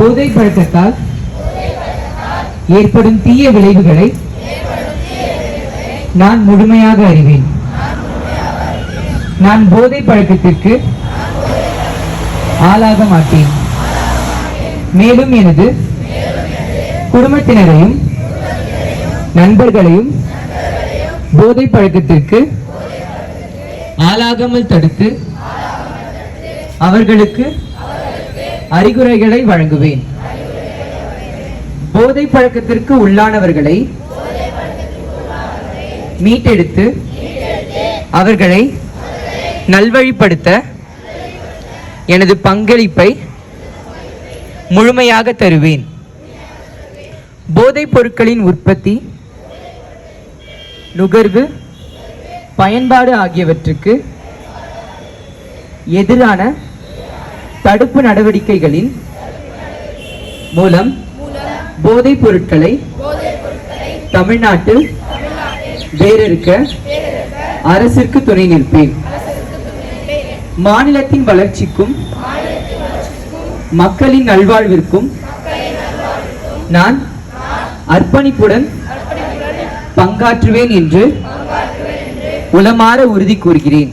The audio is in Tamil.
போதை பழக்கத்தால் ஏற்படும் தீய விளைவுகளை நான் முழுமையாக அறிவேன். நான் போதை பழக்கத்திற்கு ஆளாக மாட்டேன். மேலும் எனது குடும்பத்தினரையும் நண்பர்களையும் போதை பழக்கத்திற்கு ஆளாகாமல் தடுத்து அவர்களுக்கு அறிகுறிகளை வழங்குவேன். போதை பழக்கத்திற்கு உள்ளானவர்களை மீட்டெடுத்து அவர்களை நல்வழிப்படுத்த எனது பங்களிப்பை முழுமையாக தருவேன். போதைப் பொருட்களின் உற்பத்தி, நுகர்வு, பயன்பாடு ஆகியவற்றுக்கு எதிரான தடுப்பு நடவடிக்கைகளின் மூலம் போதைப் பொருட்களை தமிழ்நாட்டில் வேறறுக்க அரசிற்கு துணை நிற்பேன். மாநிலத்தின் வளர்ச்சிக்கும் மக்களின் நல்வாழ்விற்கும் நான் அர்ப்பணிப்புடன் பங்காற்றுவேன் என்று உளமாற உறுதி கூறுகிறேன்.